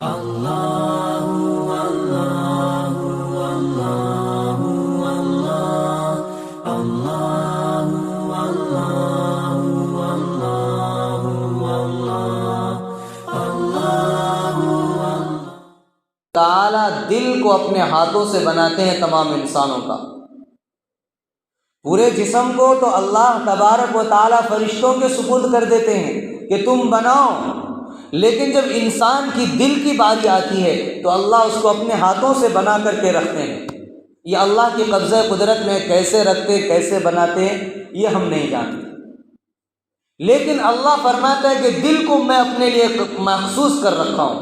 تعالیٰ دل کو اپنے ہاتھوں سے بناتے ہیں تمام انسانوں کا، پورے جسم کو تو اللہ تبارک و تعالیٰ فرشتوں کے سپرد کر دیتے ہیں کہ تم بناؤ، لیکن جب انسان کی دل کی باری آتی ہے تو اللہ اس کو اپنے ہاتھوں سے بنا کر کے رکھتے ہیں۔ یہ اللہ کی قبضہ قدرت میں کیسے رکھتے، کیسے بناتے ہیں، یہ ہم نہیں جانتے، لیکن اللہ فرماتا ہے کہ دل کو میں اپنے لیے مخصوص کر رکھا ہوں،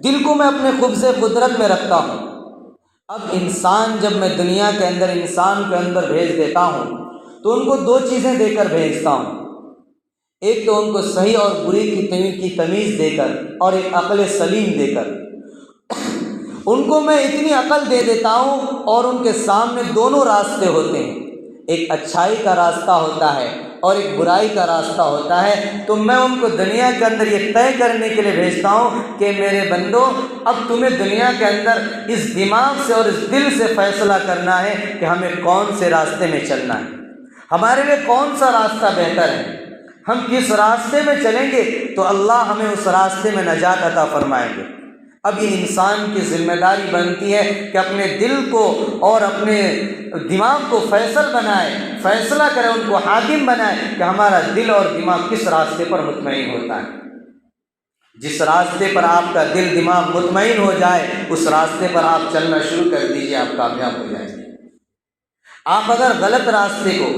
دل کو میں اپنے قبضہ قدرت میں رکھتا ہوں۔ اب انسان جب میں دنیا کے اندر انسان کے اندر بھیج دیتا ہوں تو ان کو دو چیزیں دے کر بھیجتا ہوں، ایک تو ان کو صحیح اور بری کی تمیز دے کر، اور ایک عقل سلیم دے کر۔ ان کو میں اتنی عقل دے دیتا ہوں اور ان کے سامنے دونوں راستے ہوتے ہیں، ایک اچھائی کا راستہ ہوتا ہے اور ایک برائی کا راستہ ہوتا ہے، تو میں ان کو دنیا کے اندر یہ طے کرنے کے لیے بھیجتا ہوں کہ میرے بندو، اب تمہیں دنیا کے اندر اس دماغ سے اور اس دل سے فیصلہ کرنا ہے کہ ہمیں کون سے راستے میں چلنا ہے، ہمارے لیے کون سا راستہ بہتر ہے، ہم کس راستے میں چلیں گے تو اللہ ہمیں اس راستے میں نجات عطا فرمائیں گے۔ اب یہ انسان کی ذمہ داری بنتی ہے کہ اپنے دل کو اور اپنے دماغ کو فیصلہ کرے، ان کو حاکم بنائے کہ ہمارا دل اور دماغ کس راستے پر مطمئن ہوتا ہے۔ جس راستے پر آپ کا دل دماغ مطمئن ہو جائے، اس راستے پر آپ چلنا شروع کر دیجئے، آپ کامیاب ہو جائیں گے۔ آپ اگر غلط راستے کو،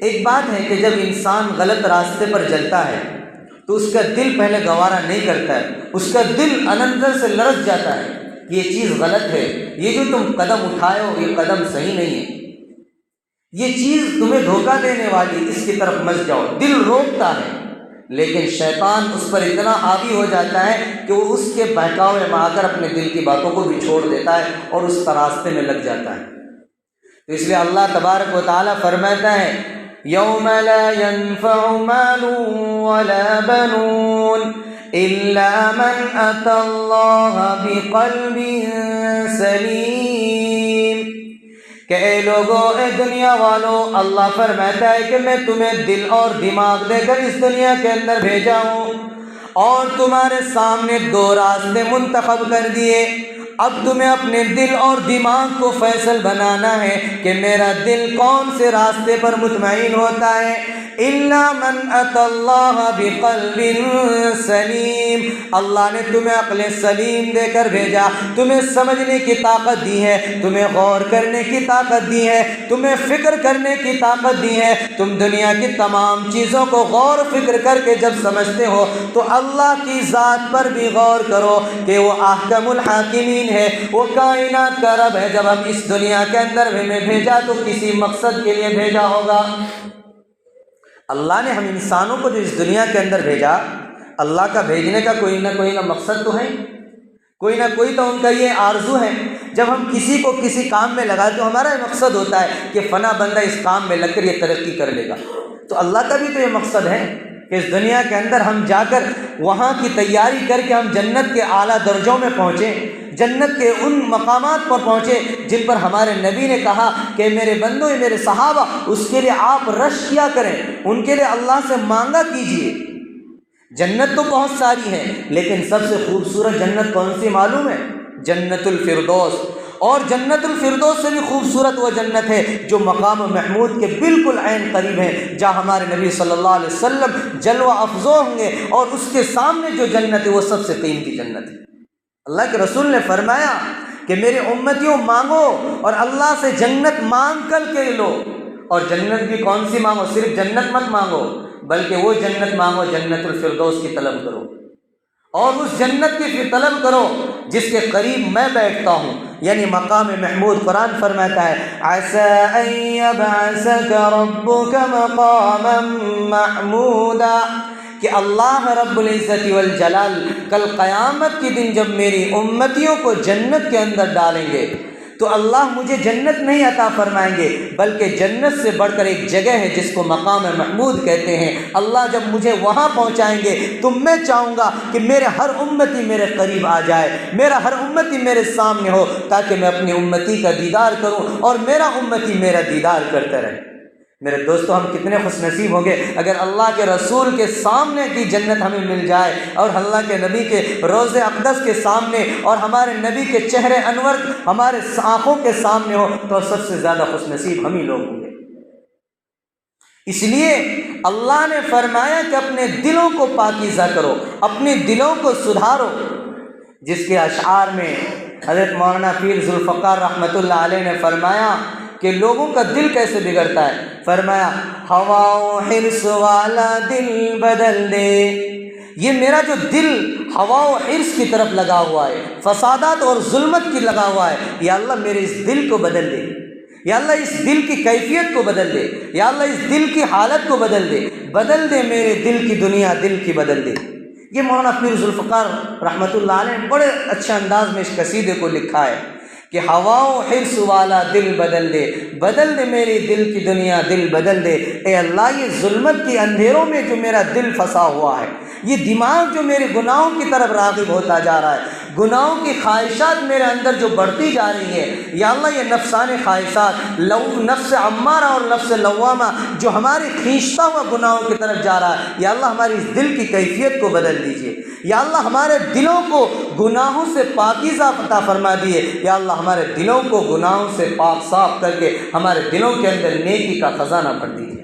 ایک بات ہے کہ جب انسان غلط راستے پر چلتا ہے تو اس کا دل پہلے گوارا نہیں کرتا ہے، اس کا دل اندر سے لرز جاتا ہے، یہ چیز غلط ہے، یہ جو تم قدم اٹھائے ہو یہ قدم صحیح نہیں ہے، یہ چیز تمہیں دھوکہ دینے والی، اس کی طرف مت جاؤ، دل روکتا ہے، لیکن شیطان اس پر اتنا حاوی ہو جاتا ہے کہ وہ اس کے بہکاوے میں آ کر اپنے دل کی باتوں کو بھی چھوڑ دیتا ہے اور اس کا راستے میں لگ جاتا ہے۔ تو اس لیے اللہ تبارک و تعالیٰ فرماتا ہے یوم لا ينفع مال ولا بنون الا من اتى الله بقلب سلیم، کہ اے لوگو، اے دنیا والوں، اللہ فرماتا ہے کہ میں تمہیں دل اور دماغ دے کر اس دنیا کے اندر بھیجا ہوں اور تمہارے سامنے دو راستے منتخب کر دیے، اب تمہیں اپنے دل اور دماغ کو فیصل بنانا ہے کہ میرا دل کون سے راستے پر مطمئن ہوتا ہے۔ الا من اتى الله بقلب سلیم، اللہ نے تمہیں عقل سلیم دے کر بھیجا، تمہیں سمجھنے کی طاقت دی ہے، تمہیں غور کرنے کی طاقت دی ہے، تمہیں فکر کرنے کی طاقت دی ہے، تم دنیا کی تمام چیزوں کو غور فکر کر کے جب سمجھتے ہو تو اللہ کی ذات پر بھی غور کرو کہ وہ احکم الحاکمین ہے، وہ کائنات کا رب ہے۔ جب ہم اس دنیا کے اندر ہمیں بھیجا تو کسی مقصد کے لیے بھیجا ہوگا۔ اللہ نے ہم انسانوں کو جو اس دنیا کے اندر بھیجا، اللہ کا بھیجنے کا کوئی نہ مقصد تو ہے، کوئی نہ کوئی تو ان کا یہ آرزو ہے۔ جب ہم کسی کو کسی کام میں لگاتے تو ہمارا یہ مقصد ہوتا ہے کہ فلاں بندہ اس کام میں لگ کر یہ ترقی کر لے گا، تو اللہ کا بھی تو یہ مقصد ہے کہ اس دنیا کے اندر ہم جا کر وہاں کی تیاری کر کے ہم جنت کے اعلیٰ درجوں میں پہنچیں، جنت کے ان مقامات پر پہنچے جن پر ہمارے نبی نے کہا کہ میرے بندو، میرے صحابہ، اس کے لیے آپ رش کیا کریں، ان کے لیے اللہ سے مانگا کیجئے۔ جنت تو بہت ساری ہے، لیکن سب سے خوبصورت جنت کون سی معلوم ہے؟ جنت الفردوس، اور جنت الفردوس سے بھی خوبصورت وہ جنت ہے جو مقام محمود کے بالکل عین قریب ہے، جہاں ہمارے نبی صلی اللہ علیہ وسلم جلوہ افزو ہوں گے، اور اس کے سامنے جو جنت ہے وہ سب سے قیمتی جنت ہے۔ اللہ کے رسول نے فرمایا کہ میرے امتیوں مانگو اور اللہ سے جنت مانگ کر کے لو، اور جنت بھی کون سی مانگو؟ صرف جنت مت مانگو، بلکہ وہ جنت مانگو، جنت الفردوس کی طلب کرو، اور اس جنت کی طلب کرو جس کے قریب میں بیٹھتا ہوں، یعنی مقام محمود۔ قرآن فرماتا ہے عَسَىٰ أَن يَبْعَثَكَ رَبُّكَ مَقَامًا مَحْمُودًا، کہ اللہ رب العزت والجلال کل قیامت کے دن جب میری امتیوں کو جنت کے اندر ڈالیں گے تو اللہ مجھے جنت نہیں عطا فرمائیں گے، بلکہ جنت سے بڑھ کر ایک جگہ ہے جس کو مقام محمود کہتے ہیں، اللہ جب مجھے وہاں پہنچائیں گے تو میں چاہوں گا کہ میرے ہر امتی میرے قریب آ جائے، میرا ہر امتی میرے سامنے ہو، تاکہ میں اپنی امتی کا دیدار کروں اور میرا امتی میرا دیدار کرتا رہے۔ میرے دوستو، ہم کتنے خوش نصیب ہوں گے اگر اللہ کے رسول کے سامنے کی جنت ہمیں مل جائے، اور اللہ کے نبی کے روض اقدس کے سامنے اور ہمارے نبی کے چہرے انور ہمارے آنکھوں کے سامنے ہو، تو سب سے زیادہ خوش نصیب ہم ہی لوگ ہوں گے۔ اس لیے اللہ نے فرمایا کہ اپنے دلوں کو پاکیزہ کرو، اپنے دلوں کو سدھارو، جس کے اشعار میں حضرت مولانا پیر ذوالفقار رحمۃ اللہ علیہ نے فرمایا کہ لوگوں کا دل کیسے بگڑتا ہے۔ فرمایا ہوا و حرص والا دل بدل دے، یہ میرا جو دل ہوا و حرص کی طرف لگا ہوا ہے، فسادات اور ظلمت کی لگا ہوا ہے، یا اللہ میرے اس دل کو بدل دے، یا اللہ اس دل کی کیفیت کو بدل دے، یا اللہ اس دل کی حالت کو بدل دے میرے دل کی دنیا دل کی بدل دے۔ یہ مولانا پیر ذوالفقار رحمۃ اللہ علیہ نے بڑے اچھے انداز میں اس قصیدے کو لکھا ہے کہ ہوا و حرص والا دل بدل دے میری دل کی دنیا دل بدل دے۔ اے اللہ، یہ ظلمت کی اندھیروں میں جو میرا دل پھنسا ہوا ہے، یہ دماغ جو میرے گناہوں کی طرف راغب ہوتا جا رہا ہے، گناہوں کی خواہشات میرے اندر جو بڑھتی جا رہی ہے، یا اللہ یہ نفسانی خواہشات، نفس امارہ اور نفس لوامہ جو ہماری کھینچتا ہوا گناہوں کی طرف جا رہا ہے، یا اللہ ہماری اس دل کی کیفیت کو بدل دیجیے، یا اللہ ہمارے دلوں کو گناہوں سے پاکیزہ عطا فرما دیے، یا اللہ ہمارے دلوں کو گناہوں سے پاک صاف کر کے ہمارے دلوں کے اندر نیکی کا خزانہ بھر دیجیے۔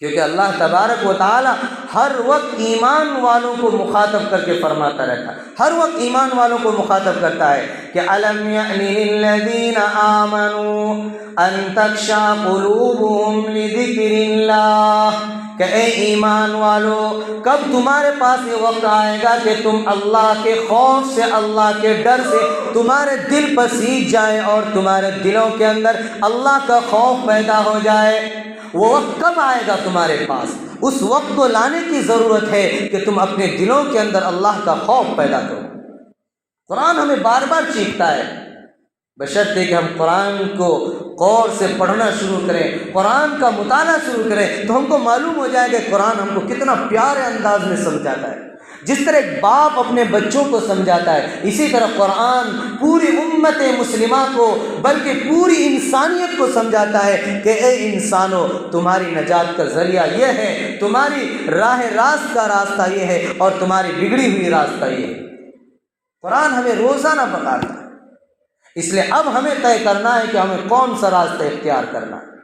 کیونکہ اللہ تبارک و تعالی ہر وقت ایمان والوں کو مخاطب کر کے فرماتا رہتا ہے، ہر وقت ایمان والوں کو مخاطب کرتا ہے کہ الم یأن للذین آمنوا ان تخشع قلوبهم لذکر اللہ، کہ اے ایمان والو، کب تمہارے پاس یہ وقت آئے گا کہ تم اللہ کے خوف سے، اللہ کے ڈر سے تمہارے دل پسیج جائیں اور تمہارے دلوں کے اندر اللہ کا خوف پیدا ہو جائے۔ وہ وقت کب آئے گا تمہارے پاس؟ اس وقت کو لانے کی ضرورت ہے کہ تم اپنے دلوں کے اندر اللہ کا خوف پیدا کرو۔ قرآن ہمیں بار بار چیختا ہے، بشرطے کہ ہم قرآن کو غور سے پڑھنا شروع کریں، قرآن کا مطالعہ شروع کریں، تو ہم کو معلوم ہو جائے کہ قرآن ہم کو کتنا پیارے انداز میں سمجھاتا ہے۔ جس طرح ایک باپ اپنے بچوں کو سمجھاتا ہے، اسی طرح قرآن پوری امت مسلمہ کو بلکہ پوری انسانیت کو سمجھاتا ہے کہ اے انسانو، تمہاری نجات کا ذریعہ یہ ہے، تمہاری راہ راست کا راستہ یہ ہے، اور تمہاری بگڑی ہوئی راستہ یہ ہے۔ قرآن ہمیں روزانہ بتاتا ہے، اس لیے اب ہمیں طے کرنا ہے کہ ہمیں کون سا راستہ اختیار کرنا ہے۔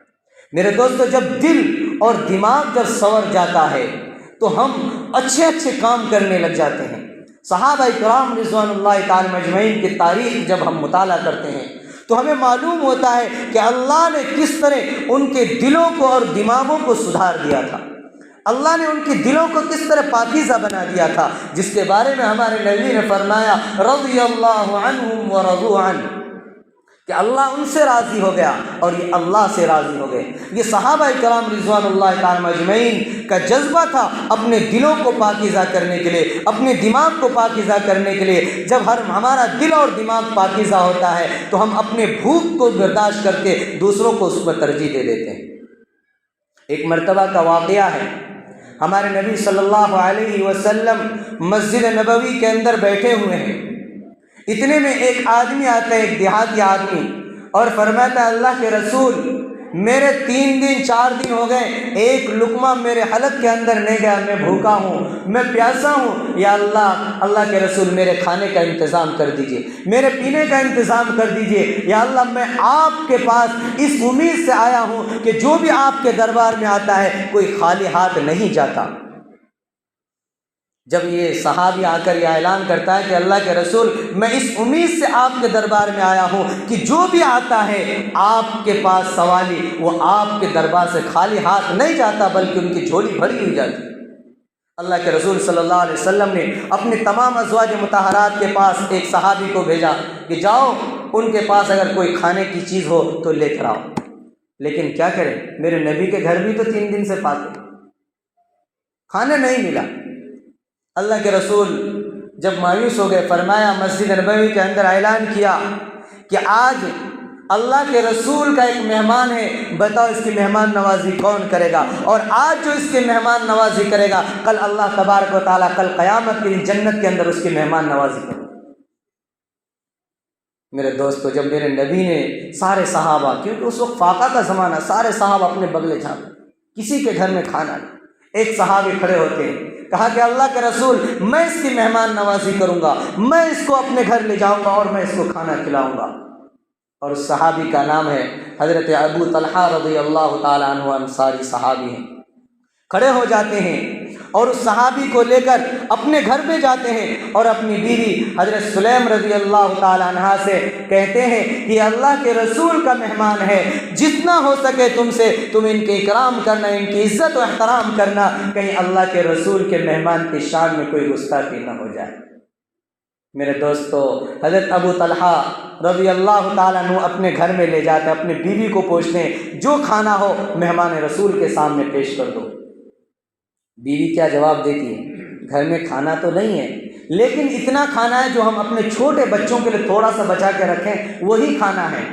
میرے دوستو، جب دل اور دماغ جب سنور جاتا ہے تو ہم اچھے کام کرنے لگ جاتے ہیں۔ صحابہ کرام رضوان اللہ تعالی مجمعین کی تاریخ جب ہم مطالعہ کرتے ہیں تو ہمیں معلوم ہوتا ہے کہ اللہ نے کس طرح ان کے دلوں کو اور دماغوں کو سدھار دیا تھا، اللہ نے ان کی دلوں کو کس طرح پاکیزہ بنا دیا تھا، جس کے بارے میں ہمارے نبی نے فرمایا رضی اللہ عنہم ورضوا عنہ، کہ اللہ ان سے راضی ہو گیا اور یہ اللہ سے راضی ہو گئے۔ یہ صحابہ کرام رضوان اللہ تعالی مجمعین کا جذبہ تھا اپنے دلوں کو پاکیزہ کرنے کے لیے، اپنے دماغ کو پاکیزہ کرنے کے لیے۔ جب ہمارا دل اور دماغ پاکیزہ ہوتا ہے تو ہم اپنے بھوک کو برداشت کر کے دوسروں کو اس پر ترجیح دے دیتے ہیں۔ ایک مرتبہ کا واقعہ ہے، ہمارے نبی صلی اللہ علیہ وسلم مسجد نبوی کے اندر بیٹھے ہوئے ہیں، اتنے میں ایک آدمی آتا ہے، ایک دیہاتی آدمی، اور فرماتا ہے اللہ کے رسول، میرے 3 دن 4 دن ہو گئے، ایک لقمہ میرے حلق کے اندر نہیں گیا، میں بھوکا ہوں، میں پیاسا ہوں، یا اللہ کے رسول میرے کھانے کا انتظام کر دیجئے، میرے پینے کا انتظام کر دیجئے، یا اللہ میں آپ کے پاس اس امید سے آیا ہوں کہ جو بھی آپ کے دربار میں آتا ہے کوئی خالی ہاتھ نہیں جاتا۔ جب یہ صحابی آ کر یہ اعلان کرتا ہے کہ اللہ کے رسول، میں اس امید سے آپ کے دربار میں آیا ہوں کہ جو بھی آتا ہے آپ کے پاس سوالی، وہ آپ کے دربار سے خالی ہاتھ نہیں جاتا بلکہ ان کی جھولی بھری ہوئی جاتی۔ اللہ کے رسول صلی اللہ علیہ وسلم نے اپنے تمام ازواج مطہرات کے پاس ایک صحابی کو بھیجا کہ جاؤ ان کے پاس اگر کوئی کھانے کی چیز ہو تو لے کر آؤ۔ لیکن کیا کریں، میرے نبی کے گھر بھی تو 3 دن سے پاک، کھانے نہیں ملا۔ اللہ کے رسول جب مایوس ہو گئے، فرمایا مسجد نبوی کے اندر اعلان کیا کہ آج اللہ کے رسول کا ایک مہمان ہے، بتاؤ اس کی مہمان نوازی کون کرے گا؟ اور آج جو اس کی مہمان نوازی کرے گا، کل اللہ تبارک و تعالیٰ کل قیامت کے دن جنت کے اندر اس کی مہمان نوازی کرے گا۔ میرے دوستو، جب میرے نبی نے سارے صحابہ، کیونکہ اس وقت فاقہ کا زمانہ، سارے صحابہ اپنے بغلے جھانکے، کسی کے گھر میں کھانا نہیں، ایک صحابی کھڑے ہوتے ہیں، کہا کہ اللہ کے رسول میں اس کی مہمان نوازی کروں گا، میں اس کو اپنے گھر لے جاؤں گا اور میں اس کو کھانا کھلاؤں گا۔ اور اس صحابی کا نام ہے حضرت ابو طلحہ رضی اللہ تعالیٰ عنہ، انصاری صحابی ہیں۔ کھڑے ہو جاتے ہیں اور اس صحابی کو لے کر اپنے گھر میں جاتے ہیں اور اپنی بیوی حضرت سلیم رضی اللہ تعالیٰ عنہ سے کہتے ہیں کہ اللہ کے رسول کا مہمان ہے، جتنا ہو سکے تم سے تم ان کے اکرام کرنا، ان کی عزت و احترام کرنا، کہیں اللہ کے رسول کے مہمان کی شان میں کوئی گستاخی نہ ہو جائے۔ میرے دوستو، حضرت ابو طلحہ رضی اللہ تعالیٰ عنہ اپنے گھر میں لے جاتے ہیں، اپنے بیوی کو پوچھتے ہیں جو کھانا ہو مہمان رسول کے سامنے پیش کر دو۔ بیوی کیا جواب دیتی ہے؟ گھر میں کھانا تو نہیں ہے، لیکن اتنا کھانا ہے جو ہم اپنے چھوٹے بچوں کے لیے تھوڑا سا بچا کے رکھیں، وہی کھانا ہے،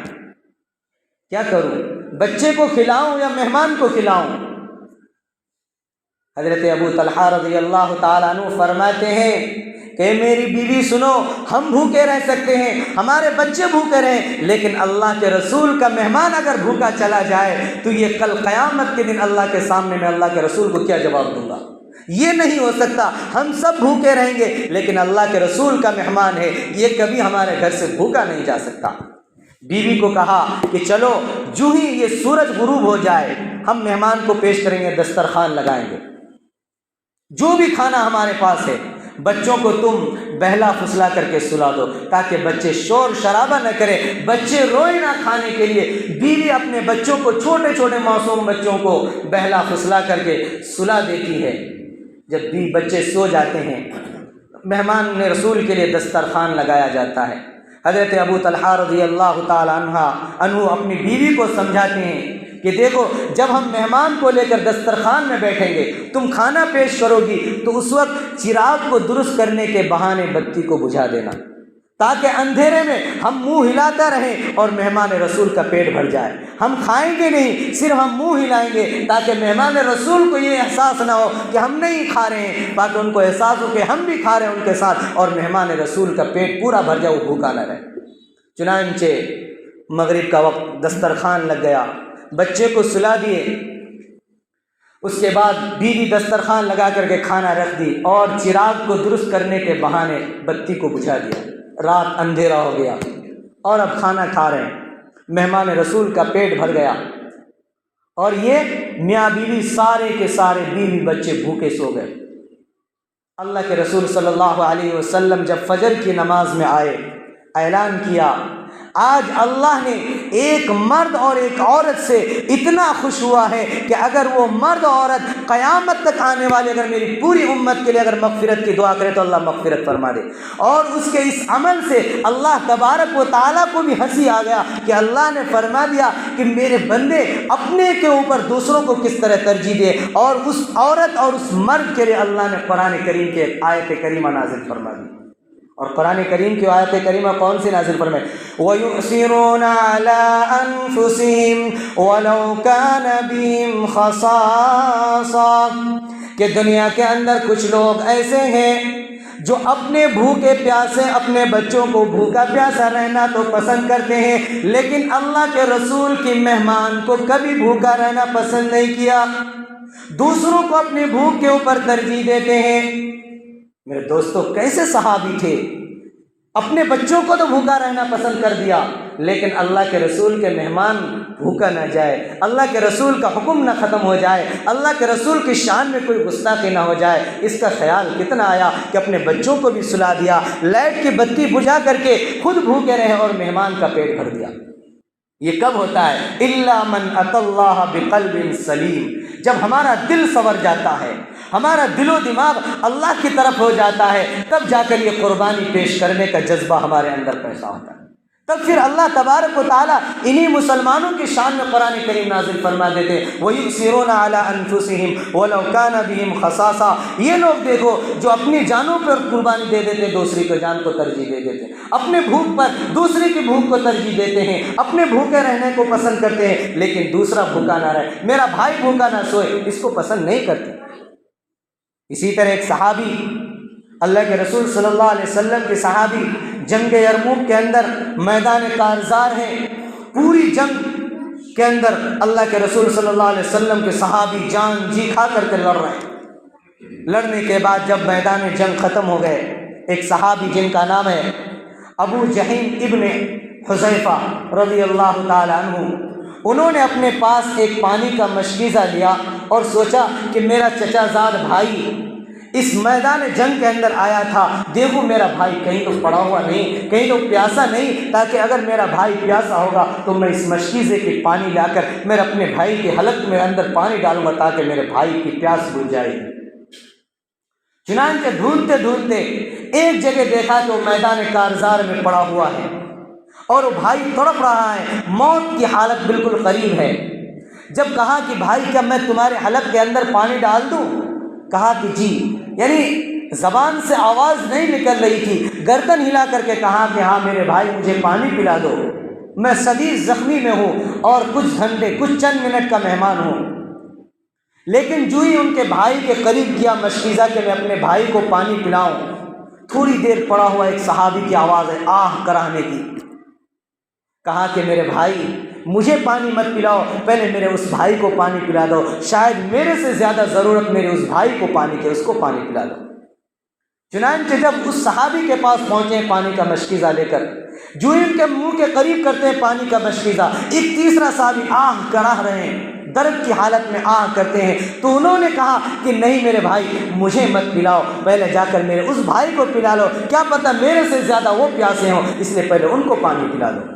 کیا کروں؟ بچے کو کھلاؤں یا مہمان کو کھلاؤں؟ حضرت ابو طلحہ رضی اللہ تعالیٰ عنہ فرماتے ہیں کہ میری بیوی سنو، ہم بھوکے رہ سکتے ہیں، ہمارے بچے بھوکے رہیں، لیکن اللہ کے رسول کا مہمان اگر بھوکا چلا جائے تو یہ کل قیامت کے دن اللہ کے سامنے میں اللہ کے رسول کو کیا جواب دوں گا؟ یہ نہیں ہو سکتا، ہم سب بھوکے رہیں گے لیکن اللہ کے رسول کا مہمان ہے، یہ کبھی ہمارے گھر سے بھوکا نہیں جا سکتا۔ بیوی کو کہا کہ چلو جو ہی یہ سورج غروب ہو جائے ہم مہمان کو پیش کریں گے، دسترخوان لگائیں گے، جو بھی کھانا ہمارے پاس ہے، بچوں کو تم بہلا پھسلا کر کے سلا دو تاکہ بچے شور شرابہ نہ کریں، بچے روئے نہ کھانے کے لیے۔ بیوی اپنے بچوں کو، چھوٹے چھوٹے معصوم بچوں کو بہلا پھسلا کر کے سلا دیتی ہے۔ جب بھی بچے سو جاتے ہیں، مہمان رسول کے لیے دسترخوان لگایا جاتا ہے۔ حضرت ابو طلحہ رضی اللہ تعالیٰ عنہ اپنی بیوی کو سمجھاتے ہیں کہ دیکھو، جب ہم مہمان کو لے کر دسترخوان میں بیٹھیں گے، تم کھانا پیش کرو گی تو اس وقت چراغ کو درست کرنے کے بہانے بتی کو بجھا دینا تاکہ اندھیرے میں ہم منہ ہلاتا رہیں اور مہمان رسول کا پیٹ بھر جائے۔ ہم کھائیں گے نہیں، صرف ہم منہ ہلائیں گے تاکہ مہمان رسول کو یہ احساس نہ ہو کہ ہم نہیں کھا رہے ہیں، تاکہ ان کو احساس ہو کہ ہم بھی کھا رہے ہیں ان کے ساتھ، اور مہمان رسول کا پیٹ پورا بھر جائے، وہ بھوکا نہ رہے۔ چنانچہ مغرب کا وقت، دسترخوان لگ گیا، بچے کو سلا دیے، اس کے بعد بیوی دسترخوان لگا کر کے کھانا رکھ دی اور چراغ کو درست کرنے کے بہانے بتی کو بجھا دیا۔ رات اندھیرا ہو گیا اور اب کھانا کھا رہے ہیں، مہمان رسول کا پیٹ بھر گیا اور یہ میاں بیوی سارے کے سارے، بیوی بچے بھوکے سو گئے۔ اللہ کے رسول صلی اللہ علیہ وسلم جب فجر کی نماز میں آئے، اعلان کیا آج اللہ نے ایک مرد اور ایک عورت سے اتنا خوش ہوا ہے کہ اگر وہ مرد اور عورت قیامت تک آنے والے اگر میری پوری امت کے لیے اگر مغفرت کی دعا کرے تو اللہ مغفرت فرما دے۔ اور اس کے اس عمل سے اللہ تبارک و تعالیٰ کو بھی ہنسی آ گیا کہ اللہ نے فرما دیا کہ میرے بندے اپنے کے اوپر دوسروں کو کس طرح ترجیح دے، اور اس عورت اور اس مرد کے لیے اللہ نے قرآن کریم کے آیت کریمہ نازل فرما دی۔ اور قرآن کریم کی آیت کریمہ کون سی نازل فرمائے؟ وَيُؤْثِرُونَ عَلَىٰ أَنفُسِهِمْ وَلَوْ كَانَ بِهِمْ خَصَاصَةٌ، کہ دنیا کے اندر کچھ لوگ ایسے ہیں جو اپنے بھوکے پیاسے، اپنے بچوں کو بھوکا پیاسا رہنا تو پسند کرتے ہیں، لیکن اللہ کے رسول کی مہمان کو کبھی بھوکا رہنا پسند نہیں کیا، دوسروں کو اپنے بھوک کے اوپر ترجیح دیتے ہیں۔ میرے دوستو، کیسے صحابی تھے، اپنے بچوں کو تو بھوکا رہنا پسند کر دیا، لیکن اللہ کے رسول کے مہمان بھوکا نہ جائے، اللہ کے رسول کا حکم نہ ختم ہو جائے، اللہ کے رسول کی شان میں کوئی گستاخی نہ ہو جائے، اس کا خیال کتنا آیا کہ اپنے بچوں کو بھی سلا دیا، لائٹ کی بتی بجھا کر کے خود بھوکے رہے اور مہمان کا پیٹ بھر دیا۔ یہ کب ہوتا ہے؟ اِلَّا مَنْ أَتَى اللَّهَ بِقَلْبٍ سَلِيمٍ، جب ہمارا دل سنور جاتا ہے، ہمارا دل و دماغ اللہ کی طرف ہو جاتا ہے، تب جا کر یہ قربانی پیش کرنے کا جذبہ ہمارے اندر پیدا ہوتا ہے، تب پھر اللہ تبارک و تعالیٰ انہی مسلمانوں کی شان میں قرآن کریم نازل فرما دیتے ہیں وَيُؤْثِرُونَ عَلَىٰ أَنفُسِهِمْ وَلَوْ كَانَ بِهِمْ خَصَاصَةٌ۔ یہ لوگ دیکھو جو اپنی جانوں پر قربانی دے دیتے، دوسری کو جان کو ترجیح دے دیتے، اپنے بھوک پر دوسری کی بھوک کو ترجیح دیتے ہیں، اپنے بھوکے رہنے کو پسند کرتے ہیں، لیکن دوسرا بھوکا نہ رہے، میرا بھائی بھوکا نہ سوئے، اس کو پسند نہیں کرتے۔ اسی طرح ایک صحابی، اللہ کے رسول صلی اللہ علیہ وسلم کے صحابی، جنگ یرموک کے اندر میدان کارزار ہے، پوری جنگ کے اندر اللہ کے رسول صلی اللہ علیہ وسلم کے صحابی جان جی کھا کر کے لڑ رہے ہیں۔ لڑنے کے بعد جب میدان جنگ ختم ہو گئے، ایک صحابی جن کا نام ہے ابو جہیم ابن حذیفہ رضی اللہ تعالی عنہ، انہوں نے اپنے پاس ایک پانی کا مشکیزہ لیا اور سوچا کہ میرا چچا زاد بھائی اس میدان جنگ کے اندر آیا تھا، دیکھو میرا بھائی کہیں تو پڑا ہوا نہیں، کہیں تو پیاسا نہیں، تاکہ اگر میرا بھائی پیاسا ہوگا تو میں اس مشکیزے کے پانی لا کر میں اپنے بھائی کے حلق میں اندر پانی ڈالوں گا تاکہ میرے بھائی کی پیاس بجھ جائے گی۔ چنانچہ ڈھونڈتے ڈھونڈتے ایک جگہ دیکھا کہ وہ میدان کارزار میں پڑا ہوا ہے اور وہ بھائی تڑپ رہا ہے، موت کی حالت بالکل قریب ہے۔ جب کہا کہ بھائی کیا میں تمہارے حلق کے اندر پانی ڈال دوں؟ کہا کہ جی، یعنی زبان سے آواز نہیں نکل رہی تھی، گردن ہلا کر کے کہا کہ ہاں میرے بھائی مجھے پانی پلا دو، میں شدید زخمی میں ہوں اور کچھ گھنٹے کچھ چند منٹ کا مہمان ہوں۔ لیکن جو ہی ان کے بھائی کے قریب کیا مشکیزہ کہ میں اپنے بھائی کو پانی پلاؤں، تھوڑی دیر پڑا ہوا ایک صحابی کی آواز ہے آہ کرانے کی، کہا کہ میرے بھائی مجھے پانی مت پلاؤ، پہلے میرے اس بھائی کو پانی پلا دو، شاید میرے سے زیادہ ضرورت میرے اس بھائی کو پانی کی، اس کو پانی پلا دو۔ چنانچہ جب اس صحابی کے پاس پہنچے پانی کا مشکیزہ لے کر، جو ان کے منہ کے قریب کرتے ہیں پانی کا مشکیزہ، ایک تیسرا صحابی آہ کرا رہے ہیں، درد کی حالت میں آہ کرتے ہیں، تو انہوں نے کہا کہ نہیں میرے بھائی مجھے مت پلاؤ، پہلے جا کر میرے اس بھائی کو پلا لو، کیا پتہ میرے سے زیادہ وہ پیاسے ہوں، اس لیے پہلے ان کو پانی پلا دو۔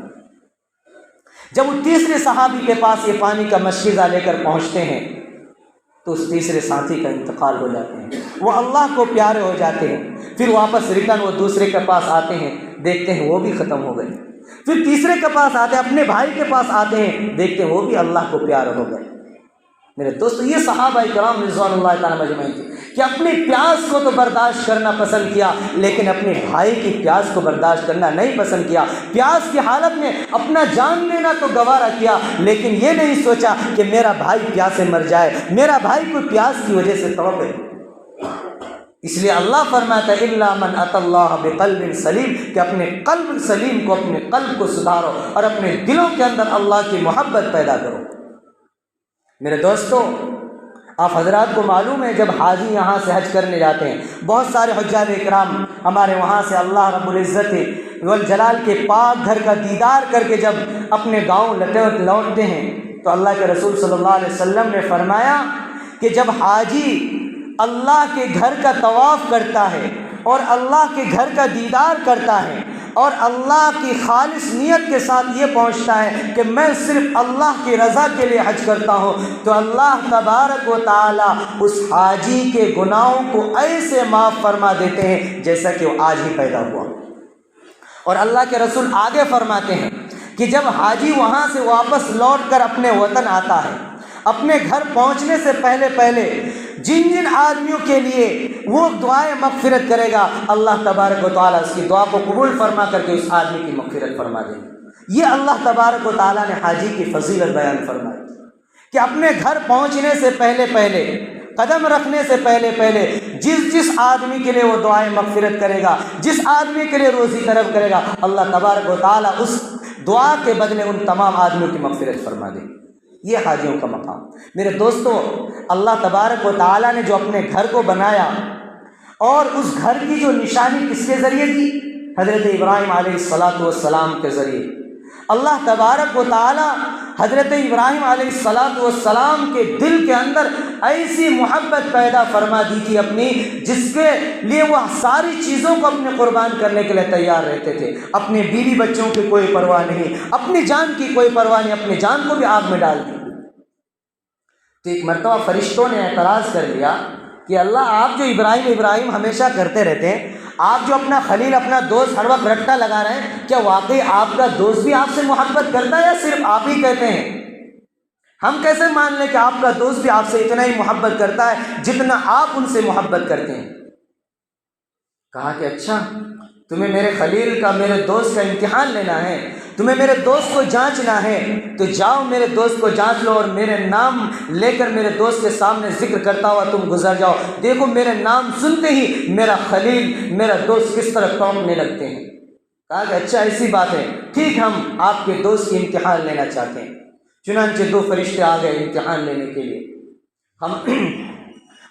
جب وہ تیسرے صحابی کے پاس یہ پانی کا مشکیزہ لے کر پہنچتے ہیں تو اس تیسرے ساتھی کا انتقال ہو جاتے ہیں، وہ اللہ کو پیارے ہو جاتے ہیں، پھر واپس ریٹرن وہ دوسرے کے پاس آتے ہیں، دیکھتے ہیں وہ بھی ختم ہو گئے، پھر تیسرے کے پاس آتے ہیں، اپنے بھائی کے پاس آتے ہیں، دیکھتے ہیں وہ بھی اللہ کو پیارے ہو گئے۔ میرے دوستو یہ صحابہ کرام رضوان اللہ تعالیٰ مجمعین تھے کہ اپنی پیاس کو تو برداشت کرنا پسند کیا، لیکن اپنے بھائی کی پیاس کو برداشت کرنا نہیں پسند کیا، پیاس کی حالت میں اپنا جان لینا تو گوارا کیا، لیکن یہ نہیں سوچا کہ میرا بھائی پیاسے مر جائے، میرا بھائی کوئی پیاس کی وجہ سے تڑپے۔ اس لیے اللہ فرماتا ہے الا من اتى اللہ بقلب سلیم، کہ اپنے قلب سلیم کو، اپنے قلب کو سدھارو اور اپنے دلوں کے اندر اللہ کی محبت پیدا کرو۔ میرے دوستو آپ حضرات کو معلوم ہے جب حاجی یہاں سے حج کرنے جاتے ہیں، بہت سارے حجاج اکرام ہمارے وہاں سے اللہ رب العزت والجلال کے پاک گھر کا دیدار کر کے جب اپنے گاؤں لوٹتے ہیں تو اللہ کے رسول صلی اللہ علیہ وسلم نے فرمایا کہ جب حاجی اللہ کے گھر کا طواف کرتا ہے اور اللہ کے گھر کا دیدار کرتا ہے اور اللہ کی خالص نیت کے ساتھ یہ پہنچتا ہے کہ میں صرف اللہ کی رضا کے لیے حج کرتا ہوں، تو اللہ تبارک و تعالی اس حاجی کے گناہوں کو ایسے معاف فرما دیتے ہیں جیسا کہ وہ آج ہی پیدا ہوا۔ اور اللہ کے رسول آگے فرماتے ہیں کہ جب حاجی وہاں سے واپس لوٹ کر اپنے وطن آتا ہے، اپنے گھر پہنچنے سے پہلے جن جن آدمیوں کے لیے وہ دعائیں مغفرت کرے گا، اللہ تبارک و تعالیٰ اس کی دعا کو قبول فرما کر کے اس آدمی کی مغفرت فرما دے گا۔ یہ اللہ تبارک و تعالیٰ نے حاجی کی فضیلت بیان فرمائی کہ اپنے گھر پہنچنے سے پہلے قدم رکھنے سے پہلے جس آدمی کے لیے وہ دعائیں مغفرت کرے گا، جس آدمی کے لیے روزی طلب کرے گا، اللہ تبارک و تعالیٰ اس دعا کے بدلے ان تمام آدمیوں کی مغفرت فرما دے گا۔ یہ حاجیوں کا مقام۔ میرے دوستو اللہ تبارک و تعالیٰ نے جو اپنے گھر کو بنایا اور اس گھر کی جو نشانی کس کے ذریعے دی؟ حضرت ابراہیم علیہ السلام کے ذریعے۔ اللہ تبارک و تعالیٰ حضرت ابراہیم علیہ السلام کے دل کے اندر ایسی محبت پیدا فرما دی تھی اپنی، جس کے لیے وہ ساری چیزوں کو اپنے قربان کرنے کے لیے تیار رہتے تھے، اپنے بیوی بچوں کی کوئی پرواہ نہیں، اپنی جان کی کوئی پرواہ نہیں، اپنی جان کو بھی آگ میں ڈال دی۔ تو ایک مرتبہ فرشتوں نے اعتراض کر لیا کہ اللہ آپ جو ابراہیم ہمیشہ کرتے رہتے ہیں، آپ جو اپنا خلیل اپنا دوست ہر وقت رٹا لگا رہے ہیں، کیا واقعی آپ کا دوست بھی آپ سے محبت کرتا ہے یا صرف آپ ہی کہتے ہیں؟ ہم کیسے مان لیں کہ آپ کا دوست بھی آپ سے اتنا ہی محبت کرتا ہے جتنا آپ ان سے محبت کرتے ہیں؟ کہا کہ اچھا، تمہیں میرے خلیل کا، میرے دوست کا امتحان لینا ہے، تمہیں میرے دوست کو جانچنا ہے، تو جاؤ میرے دوست کو جانچ لو، اور میرے نام لے کر میرے دوست کے سامنے ذکر کرتا ہوا تم گزر جاؤ، دیکھو میرے نام سنتے ہی میرا خلیل، میرا دوست کس طرح ٹونکنے لگتے ہیں۔ کہا کہ اچھا ایسی بات ہے، ٹھیک، ہم آپ کے دوست کی امتحان لینا چاہتے ہیں۔ چنانچہ 2 فرشتے آ گئے امتحان لینے کے لیے۔ ہم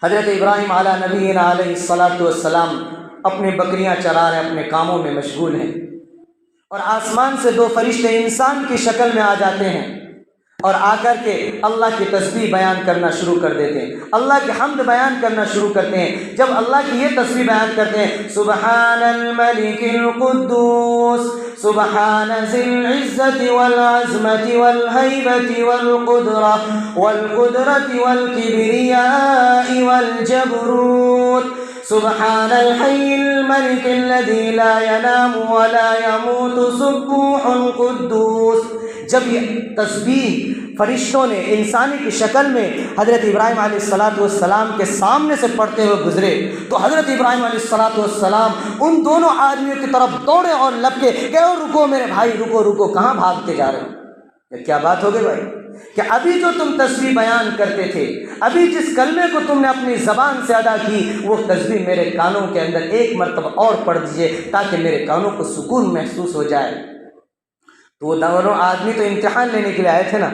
حضرت ابراہیم علیہ نبینا علیہ الصلاۃ والسلام اپنے بکریاں چرا رہے، اپنے کاموں میں مشغول ہیں، اور آسمان سے 2 فرشتے انسان کی شکل میں آ جاتے ہیں، اور آ کر کے اللہ کی تسبیح بیان کرنا شروع کر دیتے ہیں، اللہ کی حمد بیان کرنا شروع کرتے ہیں۔ جب اللہ کی یہ تسبیح بیان کرتے ہیں، سبحان الملک القدوس سبحان ذی العزت والعظمت والہیبت والقدرت والکبریاء والجبروت، سبحان الحی الملک الذی لا ینام ولا یموت سبوح قدوس۔ جب یہ تسبیح فرشتوں نے انسانی کی شکل میں حضرت ابراہیم علیہ الصلاۃ والسلام کے سامنے سے پڑھتے ہوئے گزرے، تو حضرت ابراہیم علیہ الصلاۃ والسلام ان دونوں آدمیوں کی طرف دوڑے اور لپکے کہ او رکو میرے بھائی، رکو رکو، کہاں بھاگتے جا رہے ہو؟ کیا بات ہو گئی بھائی؟ کہ ابھی جو تم تسبیح بیان کرتے تھے، ابھی جس کلمے کو تم نے اپنی زبان سے ادا کی، وہ تسبیح میرے کانوں کے اندر ایک مرتبہ اور پڑھ دیجئے تاکہ میرے کانوں کو سکون محسوس ہو جائے۔ تو وہ دونوں آدمی تو امتحان لینے کے لیے آئے تھے نا،